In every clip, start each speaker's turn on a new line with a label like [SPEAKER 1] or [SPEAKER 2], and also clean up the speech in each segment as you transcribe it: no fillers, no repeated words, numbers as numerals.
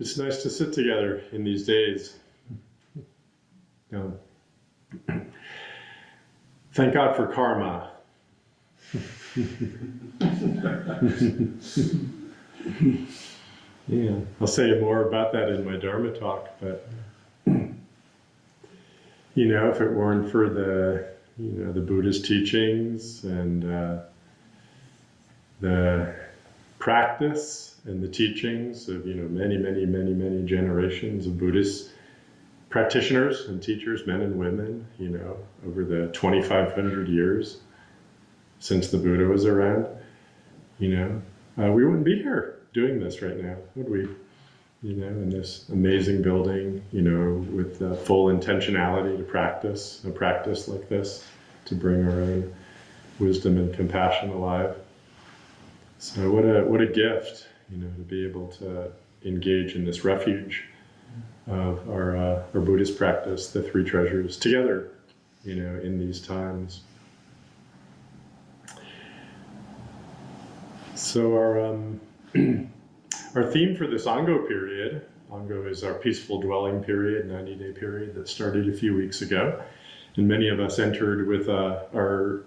[SPEAKER 1] It's nice to sit together in these days. Thank God for karma. Yeah, I'll say more about that in my Dharma talk, but if it weren't for the Buddhist teachings and the practice and the teachings of many generations of Buddhist practitioners and teachers, men and women, over the 2,500 years since the Buddha was around, we wouldn't be here doing this right now, would we? In this amazing building, with the full intentionality to practice a practice like this, to bring our own wisdom and compassion alive. So what a gift, to be able to engage in this refuge of our Buddhist practice, the three treasures, together, in these times. So our theme for this Ango period, Ango is our peaceful dwelling period, 90-day period that started a few weeks ago, and many of us entered with our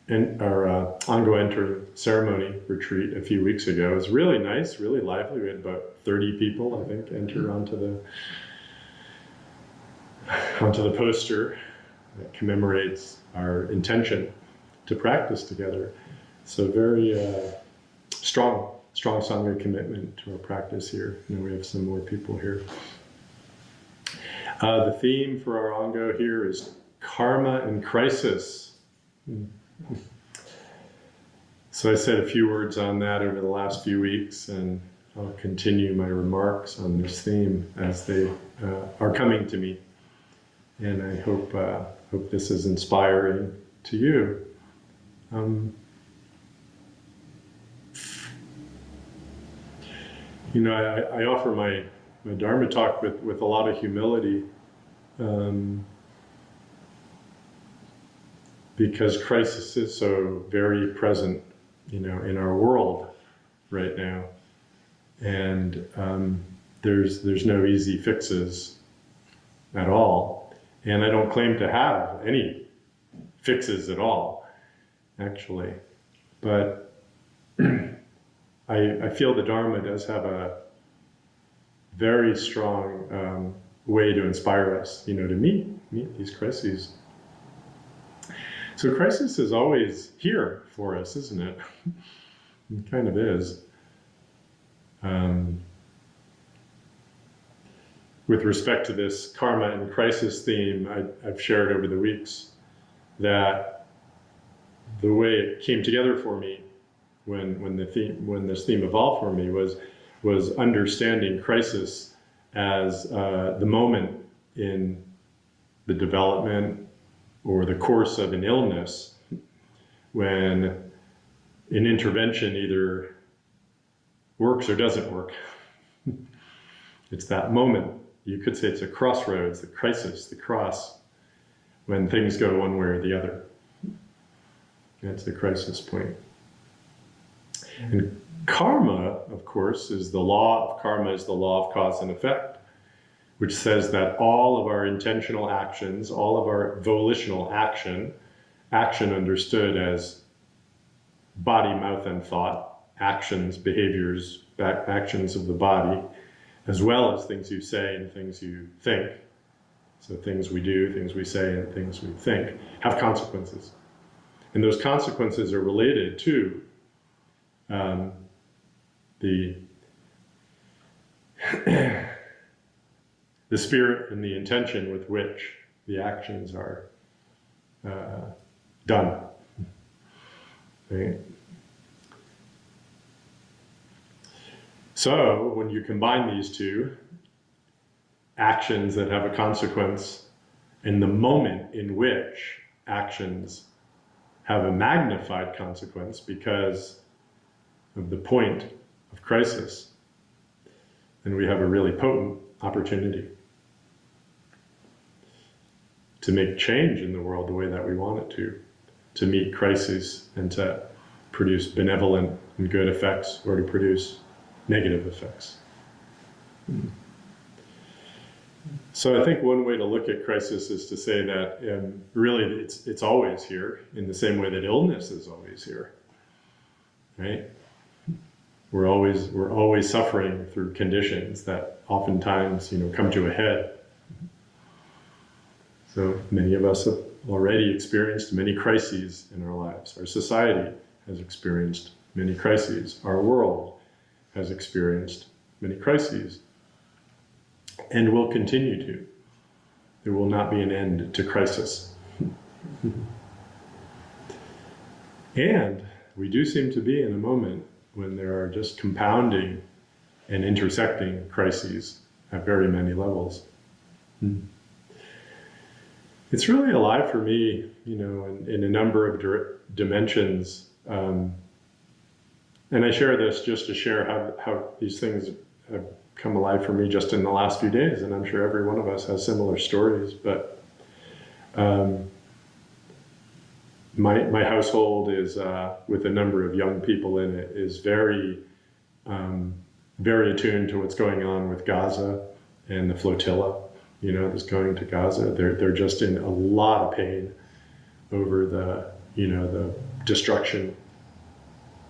[SPEAKER 1] Ango entering ceremony retreat a few weeks ago. It was really nice, really lively. We had about 30 people, I think, enter onto the poster that commemorates our intention to practice together. So very strong Sangha commitment to our practice here. And we have some more people here. The theme for our Ango here is karma and crisis. So I said a few words on that over the last few weeks, and I'll continue my remarks on this theme as they are coming to me. And I hope this is inspiring to you. I offer my Dharma talk with a lot of humility, because crisis is so very present, in our world right now, and there's no easy fixes at all, and I don't claim to have any fixes at all, actually, but I feel the Dharma does have a very strong way to inspire us, to meet these crises. So crisis is always here for us, isn't it? It kind of is. With respect to this karma and crisis theme, I've shared over the weeks that the way it came together for me when this theme evolved for me was understanding crisis as the moment in the development or the course of an illness when an intervention either works or doesn't work. It's that moment. You could say it's a crossroads, the crisis, the cross, when things go one way or the other. That's the crisis point. And karma, of course, is the law of karma, is the law of cause and effect, which says that all of our intentional actions, all of our volitional action understood as body, mouth, and thought, actions, behaviors, actions of the body, as well as things you say and things you think. So things we do, things we say, and things we think have consequences. And those consequences are related to the spirit and the intention with which the actions are done. Right? So when you combine these two, actions that have a consequence and the moment in which actions have a magnified consequence because of the point of crisis, then we have a really potent opportunity to make change in the world the way that we want it to meet crises and to produce benevolent and good effects or to produce negative effects. So I think one way to look at crisis is to say that really it's always here, in the same way that illness is always here, right? We're always suffering through conditions that oftentimes, come to a head. So many of us have already experienced many crises in our lives. Our society has experienced many crises. Our world has experienced many crises, and will continue to. There will not be an end to crisis. And we do seem to be in a moment when there are just compounding and intersecting crises at very many levels. It's really alive for me, in a number of dimensions. And I share this just to share how these things have come alive for me just in the last few days. And I'm sure every one of us has similar stories. But my household is, with a number of young people in it, is very, very attuned to what's going on with Gaza and the flotilla, that's going to Gaza. They're just in a lot of pain over the destruction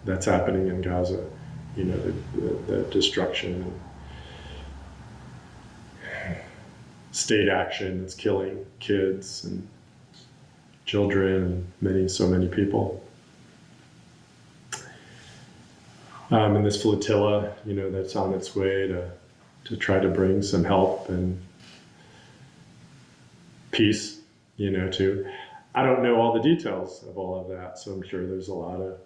[SPEAKER 1] that's happening in Gaza, the destruction and state action that's killing kids and children and so many people. And this flotilla, that's on its way to try to bring some help and peace, I don't know all the details of all of that, so I'm sure there's a lot of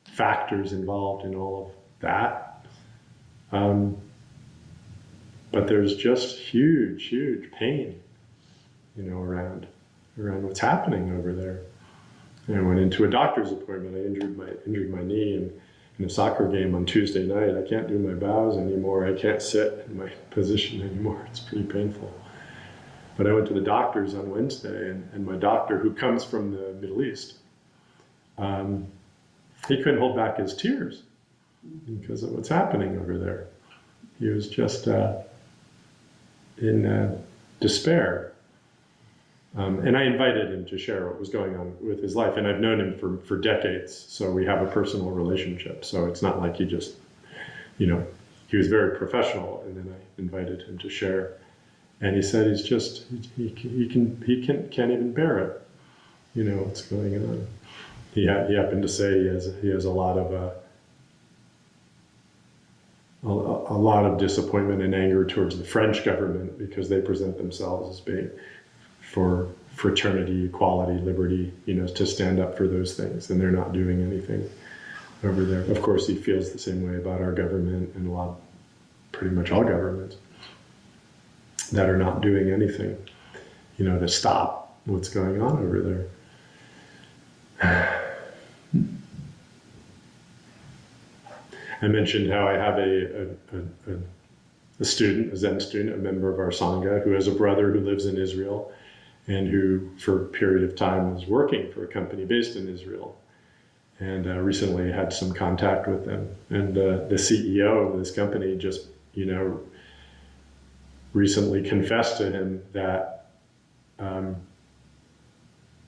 [SPEAKER 1] factors involved in all of that. But there's just huge pain, around what's happening over there. And I went into a doctor's appointment. I injured my knee in a soccer game on Tuesday night. I can't do my bows anymore. I can't sit in my position anymore. It's pretty painful. But I went to the doctor's on Wednesday, and my doctor, who comes from the Middle East, he couldn't hold back his tears because of what's happening over there. He was just in despair. And I invited him to share what was going on with his life. And I've known him for decades, so we have a personal relationship. So it's not like he just, he was very professional, and then I invited him to share. And he said he's just, he can't even bear it, what's going on. He happened to say he has a lot of disappointment and anger towards the French government because they present themselves as being for fraternity, equality, liberty, to stand up for those things, and they're not doing anything over there. Of course, he feels the same way about our government and pretty much all governments that are not doing anything, to stop what's going on over there. I mentioned how I have a student, a Zen student, a member of our Sangha, who has a brother who lives in Israel and who, for a period of time, was working for a company based in Israel. And recently had some contact with them. And the CEO of this company just, recently confessed to him that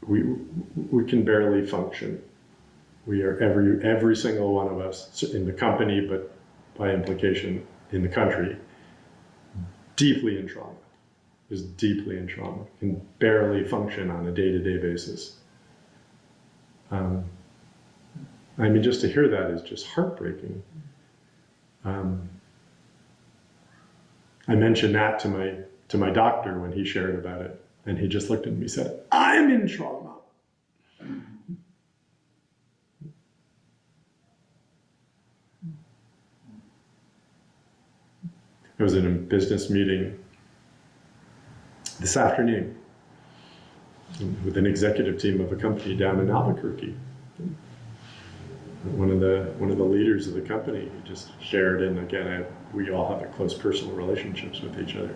[SPEAKER 1] we can barely function. We are every single one of us in the company, but by implication in the country, deeply in trauma, is deeply in trauma, can barely function on a day-to-day basis. Just to hear that is just heartbreaking. I mentioned that to my doctor when he shared about it, and he just looked at me and said, "I'm in trauma." I was in a business meeting this afternoon with an executive team of a company down in Albuquerque. One of the leaders of the company just shared, and again, we all have close personal relationships with each other.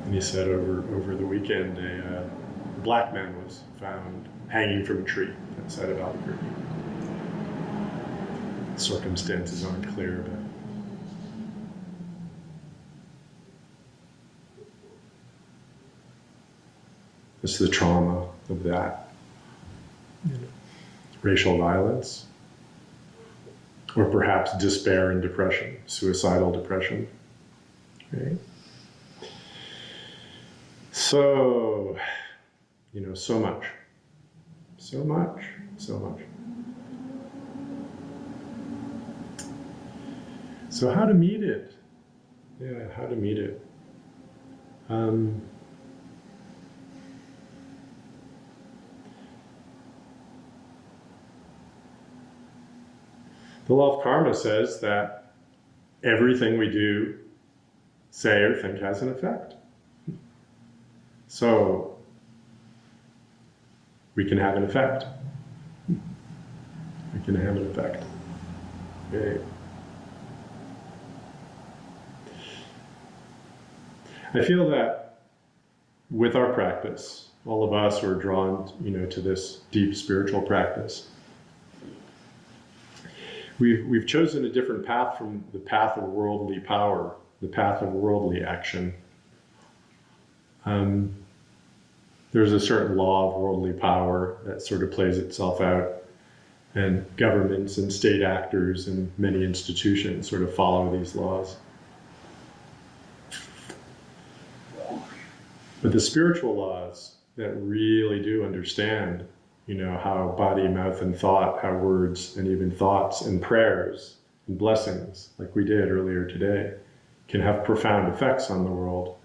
[SPEAKER 1] And he said over the weekend, a black man was found hanging from a tree outside of Albuquerque. Circumstances aren't clear, but It's the trauma of that. Racial violence, or perhaps despair and depression, suicidal depression. Right? So, so much. So much. So how to meet it? Yeah, how to meet it. The law of karma says that everything we do, say, or think has an effect. So we can have an effect. We can have an effect. Okay. I feel that with our practice, all of us who are drawn, to this deep spiritual practice, we've chosen a different path from the path of worldly power, the path of worldly action. There's a certain law of worldly power that sort of plays itself out, and governments and state actors and many institutions sort of follow these laws. But the spiritual laws that really do understand, how body, mouth, and thought, how words and even thoughts and prayers and blessings, like we did earlier today, can have profound effects on the world.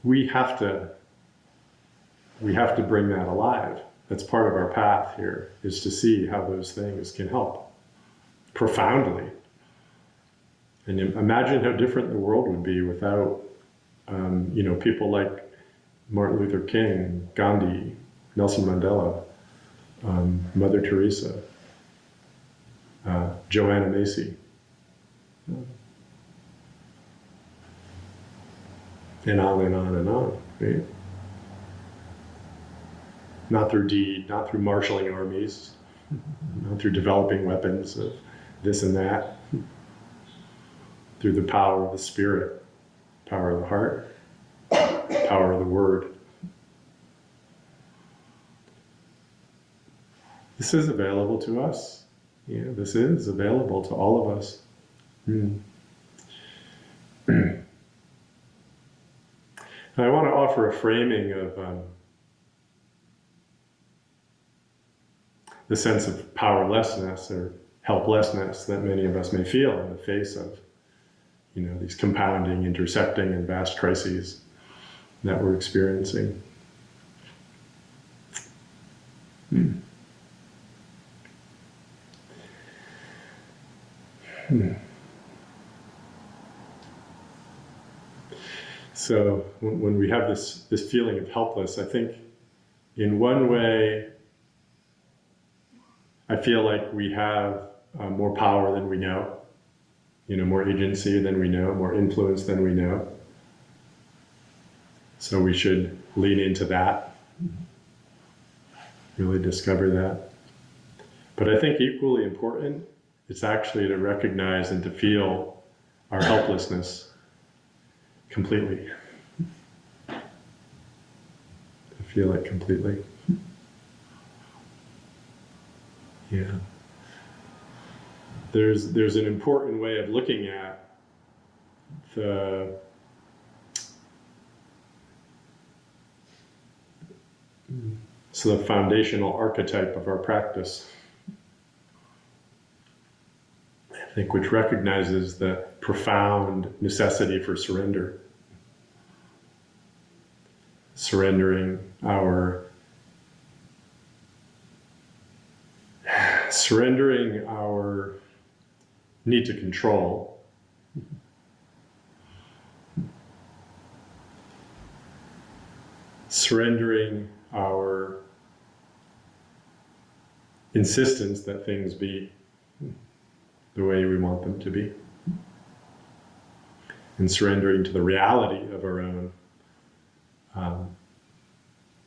[SPEAKER 1] We have to bring that alive. That's part of our path here, is to see how those things can help profoundly. And imagine how different the world would be without, people like Martin Luther King, Gandhi, Nelson Mandela, Mother Teresa, Joanna Macy, and on and on and on, right? Not through deed, not through marshaling armies, not through developing weapons of this and that, through the power of the spirit, power of the heart, power of the word. This is available to us. Yeah, this is available to all of us. I want to offer a framing of the sense of powerlessness or helplessness that many of us may feel in the face of, these compounding, intersecting, and vast crises that we're experiencing. So when we have this feeling of helpless, I think in one way, I feel like we have more power than we know, more agency than we know, more influence than we know. So we should lean into that, really discover that. But I think equally important, it's actually to recognize and to feel our helplessness completely. To feel it completely. Yeah. There's an important way of looking at the foundational archetype of our practice, I think, which recognizes the profound necessity for surrender. Surrendering our need to control, surrendering our insistence that things be the way we want them to be, and surrendering to the reality of our own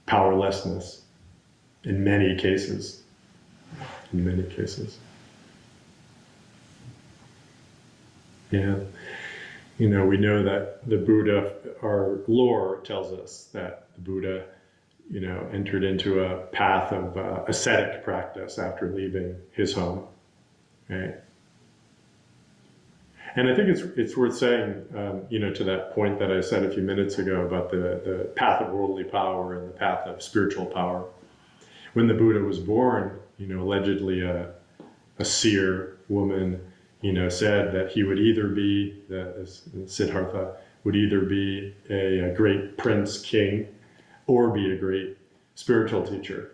[SPEAKER 1] powerlessness in many cases. Yeah. We know that the Buddha, our lore tells us that the Buddha entered into a path of ascetic practice after leaving his home, right? And I think it's worth saying, to that point that I said a few minutes ago about the path of worldly power and the path of spiritual power. When the Buddha was born, allegedly a seer woman, said that he would either be, Siddhartha, would either be a great prince king or be a great spiritual teacher.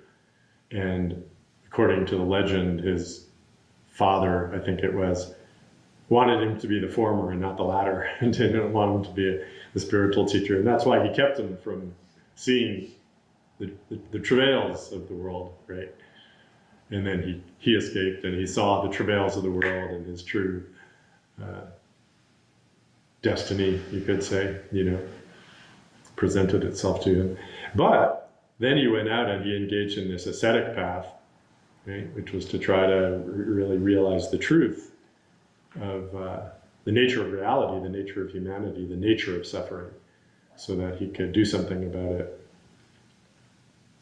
[SPEAKER 1] And according to the legend, his father, I think it was, wanted him to be the former and not the latter, and didn't want him to be the spiritual teacher. And that's why he kept him from seeing the travails of the world, right? And then he escaped, and he saw the travails of the world and his true destiny, you could say, presented itself to him. But then he went out and he engaged in this ascetic path, right, which was to try to really realize the truth of the nature of reality, the nature of humanity, the nature of suffering, so that he could do something about it.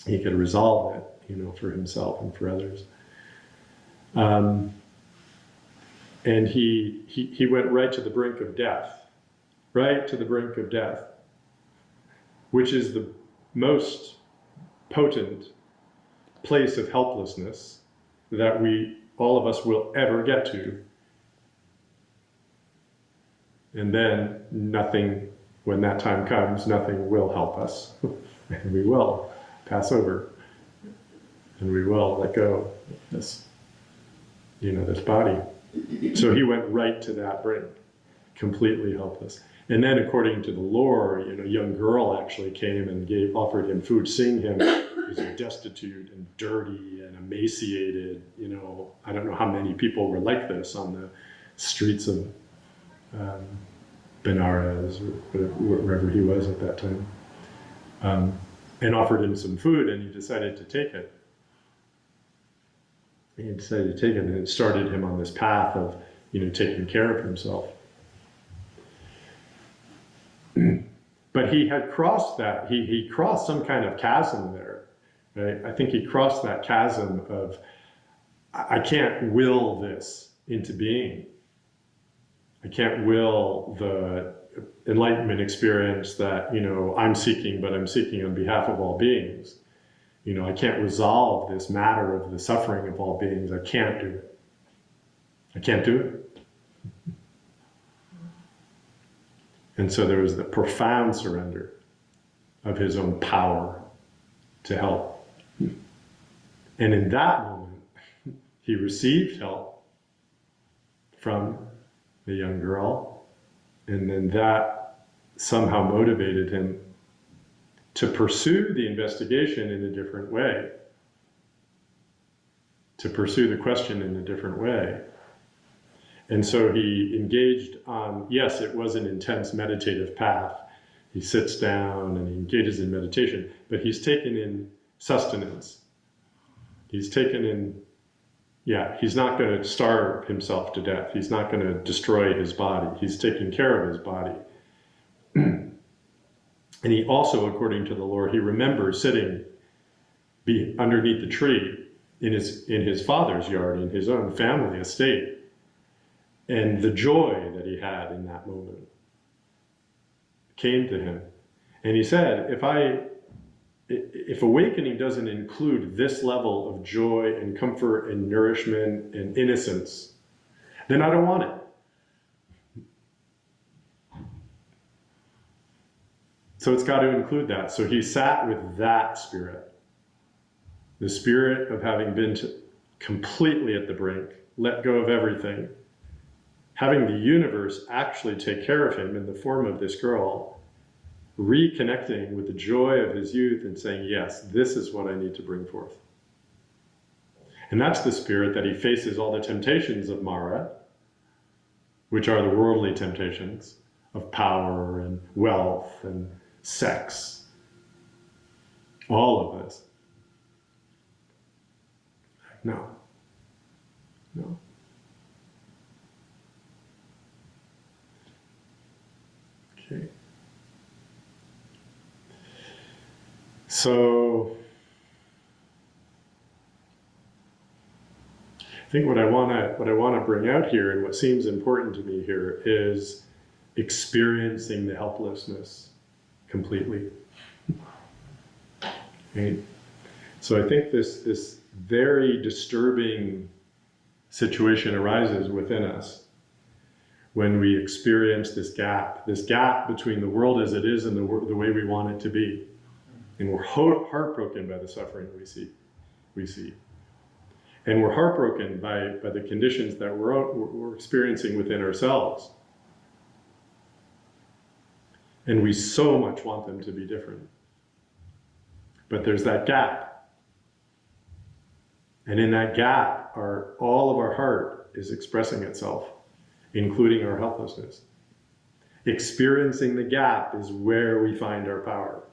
[SPEAKER 1] He could resolve it, for himself and for others. And he went right to the brink of death, which is the most potent place of helplessness that all of us will ever get to. And then nothing, when that time comes, nothing will help us. And we will pass over. And we will let go of this, this body. So he went right to that brink, completely helpless. And then according to the lore, a young girl actually came and offered him food, seeing him as destitute and dirty and emaciated. I don't know how many people were like this on the streets of Benares, or wherever he was at that time, and offered him some food, and he decided to take it. And it started him on this path of, taking care of himself. But he had crossed that. He crossed some kind of chasm there, right? I think he crossed that chasm of, I can't will this into being. I can't will the enlightenment experience that, I'm seeking, but I'm seeking on behalf of all beings. I can't resolve this matter of the suffering of all beings. I can't do it. I can't do it. And so there was the profound surrender of his own power to help. And in that moment, he received help from the young girl, and then that somehow motivated him to pursue the investigation in a different way, to pursue the question in a different way. And so he engaged on, yes, it was an intense meditative path. He sits down and he engages in meditation, but he's taken in sustenance. He's taken in, he's not going to starve himself to death. He's not going to destroy his body. He's taking care of his body. And he also, according to the lore, he remembers sitting underneath the tree in his father's yard, in his own family estate, and the joy that he had in that moment came to him. And he said, if awakening doesn't include this level of joy and comfort and nourishment and innocence, then I don't want it. So it's got to include that. So he sat with that spirit, the spirit of having been completely at the brink, let go of everything, having the universe actually take care of him in the form of this girl, reconnecting with the joy of his youth and saying, yes, this is what I need to bring forth. And that's the spirit that he faces all the temptations of Mara, which are the worldly temptations of power and wealth and sex, all of this. No. Okay. So I think what I want to bring out here, and what seems important to me here, is experiencing the helplessness completely. Right? So I think this very disturbing situation arises within us when we experience this gap between the world as it is and the way we want it to be. And we're heartbroken by the suffering we see. And we're heartbroken by the conditions that we're experiencing within ourselves. And we so much want them to be different. But there's that gap. And in that gap, all of our heart is expressing itself, including our helplessness. Experiencing the gap is where we find our power.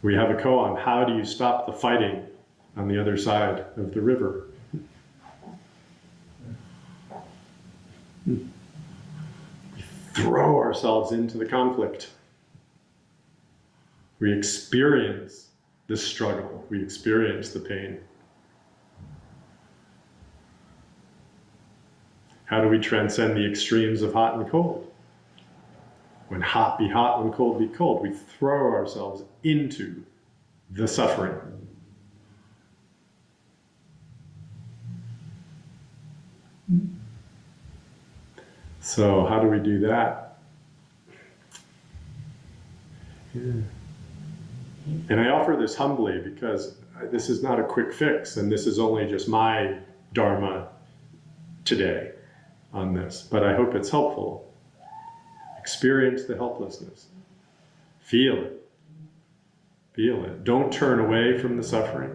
[SPEAKER 1] We have a koan, how do you stop the fighting on the other side of the river? We throw ourselves into the conflict. We experience the struggle. We experience the pain. How do we transcend the extremes of hot and cold? When hot be hot, when cold be cold, we throw ourselves into the suffering. So how do we do that? Yeah. And I offer this humbly because this is not a quick fix, and this is only just my dharma today on this, but I hope it's helpful. Experience the helplessness. Feel it. Feel it. Don't turn away from the suffering.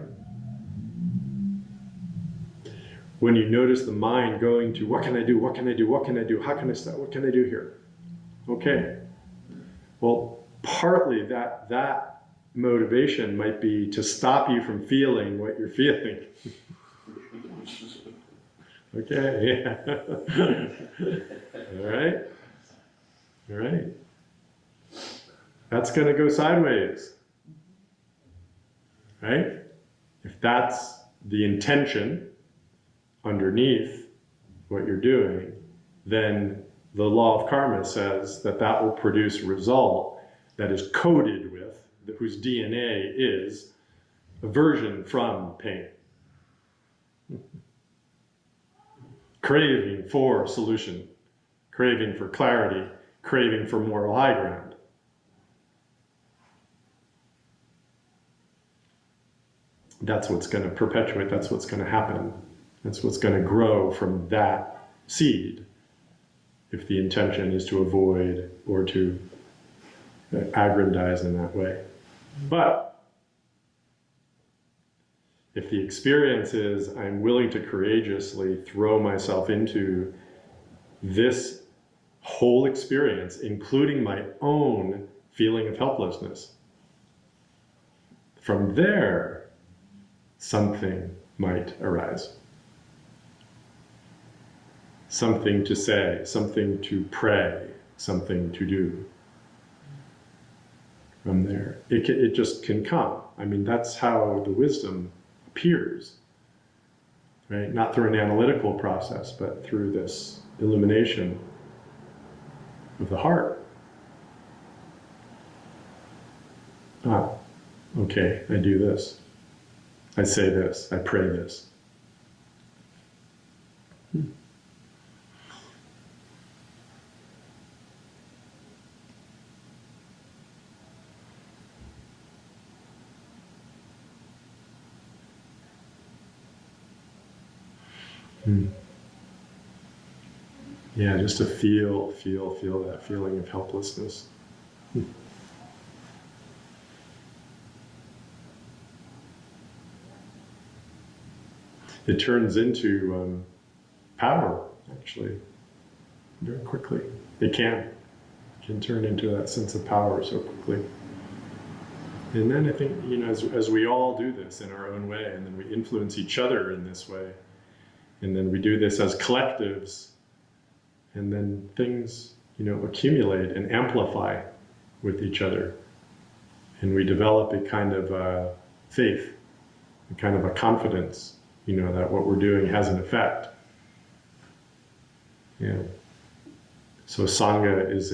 [SPEAKER 1] When you notice the mind going to, what can I do? What can I do? What can I do? How can I stop? What can I do here? Okay. Well, partly that motivation might be to stop you from feeling what you're feeling. Okay, yeah. All right. All right. That's going to go sideways. Right? If that's the intention underneath what you're doing, then the law of karma says that will produce a result that is coded with, whose DNA is aversion from pain. Craving for solution, craving for clarity, craving for moral high ground. That's what's going to perpetuate, that's what's going to happen. That's what's going to grow from that seed, if the intention is to avoid or to aggrandize in that way. But if the experience is, I'm willing to courageously throw myself into this whole experience, including my own feeling of helplessness, from there, something might arise. Something to say, something to pray, something to do. From there, it just can come. I mean, that's how the wisdom appears, right? Not through an analytical process, but through this illumination of the heart. Ah, okay, I do this. I say this, I pray this. Yeah, just to feel that feeling of helplessness. It turns into power, actually, very quickly. It can turn into that sense of power so quickly. And then I think, as we all do this in our own way, and then we influence each other in this way, and then we do this as collectives, and then things accumulate and amplify with each other. And we develop a kind of faith, a kind of a confidence, that what we're doing has an effect. Yeah. So Sangha is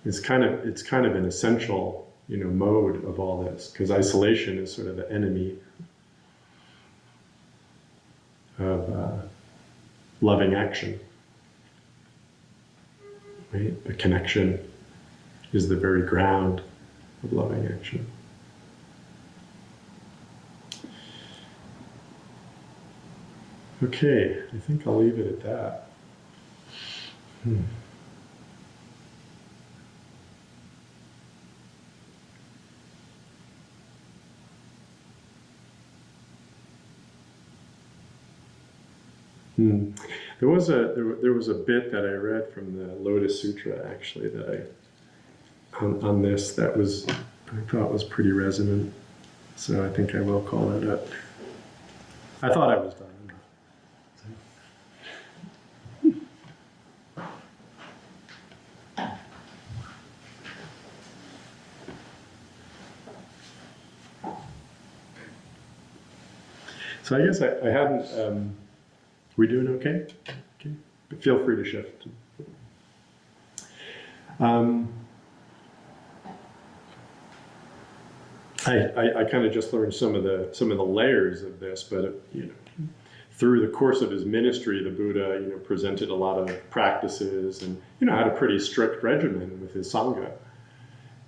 [SPEAKER 1] it's kind of an essential, mode of all this, because isolation is sort of the enemy of loving action. Right? The connection is the very ground of loving action. Okay, I think I'll leave it at that. There was a bit that I read from the Lotus Sutra, actually, that on this that I thought was pretty resonant. So I think I will call that up. I thought I was done. So I guess I hadn't. We doing okay? Okay. But feel free to shift. I kind of just learned some of the layers of this, but through the course of his ministry, the Buddha presented a lot of practices and had a pretty strict regimen with his sangha,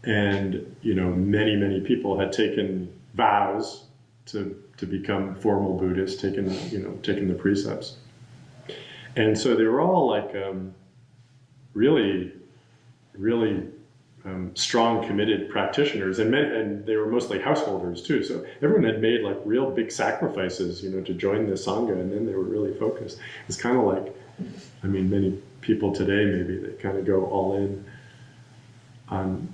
[SPEAKER 1] and many people had taken vows to become formal Buddhists, taken the precepts, and so they were all like really strong, committed practitioners, and they were mostly householders too. So everyone had made like real big sacrifices, to join the sangha, and then they were really focused. It's kind of like, many people today maybe they kind of go all in on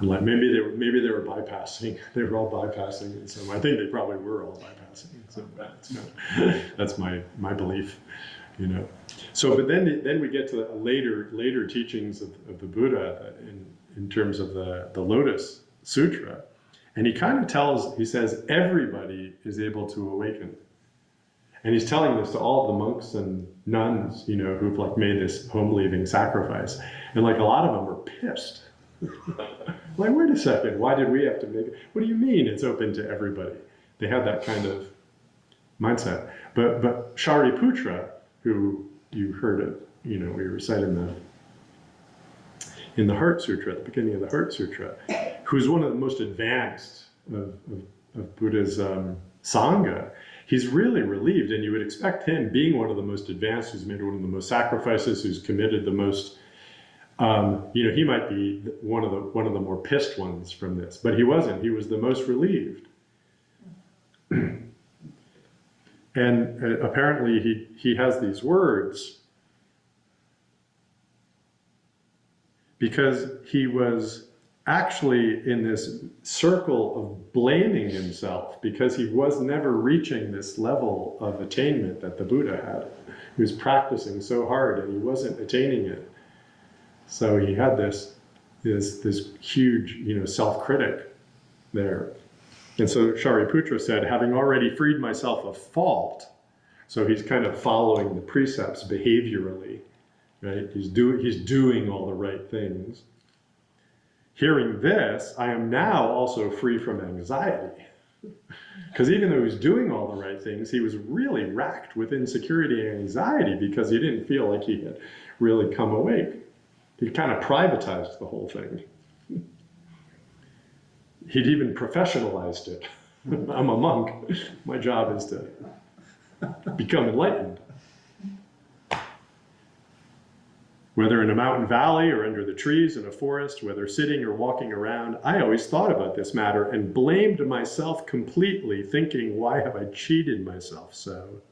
[SPEAKER 1] like maybe they were bypassing. They were all bypassing, and so I think they probably were all bypassing. So that's my belief, So, but then we get to the later teachings of the Buddha in terms of the Lotus Sutra, and he says everybody is able to awaken, and he's telling this to all the monks and nuns, who've like made this home leaving sacrifice, and like a lot of them were pissed. Like, wait a second, why did we have to make it? What do you mean it's open to everybody? They had that kind of mindset. But Shariputra, who you heard of, we recite in the Heart Sutra, at the beginning of the Heart Sutra, who's one of the most advanced of Buddha's Sangha, he's really relieved, and you would expect him, being one of the most advanced, who's made one of the most sacrifices, who's committed the most, he might be one of the more pissed ones from this, but he wasn't. He was the most relieved. And apparently he has these words because he was actually in this circle of blaming himself because he was never reaching this level of attainment that the Buddha had. He was practicing so hard and he wasn't attaining it. So he had this huge, self-critic there. And so Shariputra said, having already freed myself of fault, so he's kind of following the precepts behaviorally, right? He's doing all the right things. Hearing this, I am now also free from anxiety. Because even though he was doing all the right things, he was really racked with insecurity and anxiety because he didn't feel like he had really come awake. He kind of privatized the whole thing. He'd even professionalized it. I'm a monk. My job is to become enlightened. Whether in a mountain valley or under the trees in a forest, whether sitting or walking around, I always thought about this matter and blamed myself completely, thinking, why have I cheated myself so?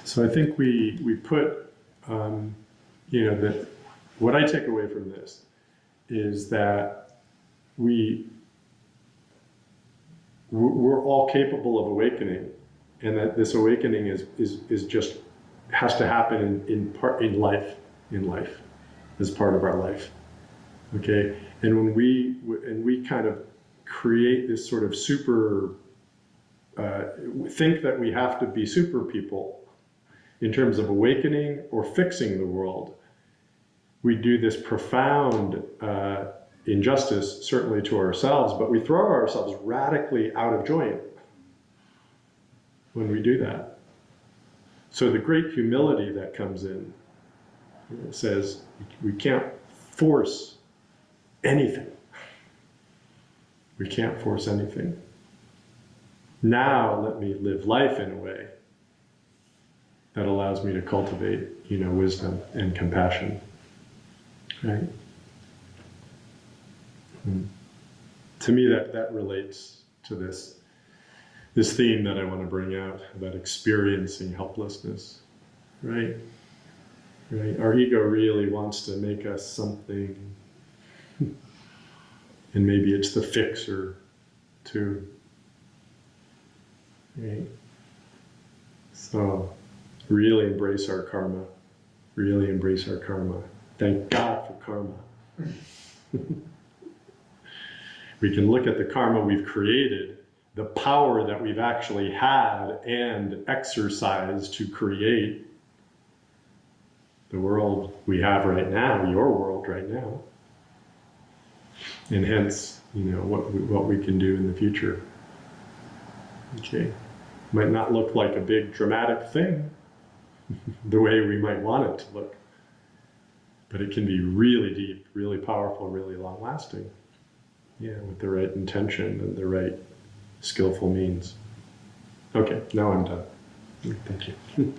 [SPEAKER 1] So I think we put, that what I take away from this is that we we're all capable of awakening, and that this awakening is just has to happen in life as part of our life. Okay, and when we kind of create this sort of super think that we have to be super people in terms of awakening or fixing the world, we do this profound injustice, certainly to ourselves, but we throw ourselves radically out of joint when we do that. So the great humility that comes in says we can't force anything. We can't force anything. Now let me live life in a way that allows me to cultivate, wisdom and compassion. Right? To me, that relates to this theme that I want to bring out about experiencing helplessness. Right? Right? Our ego really wants to make us something, and maybe it's the fixer too. Right? So really embrace our karma. Really embrace our karma. Thank God for karma. We can look at the karma we've created, the power that we've actually had and exercised to create the world we have right now, your world right now. And hence, what we can do in the future. Okay. Might not look like a big dramatic thing, the way we might want it to look. But it can be really deep, really powerful, really long-lasting. Yeah, with the right intention and the right skillful means. Okay, now I'm done. Thank you.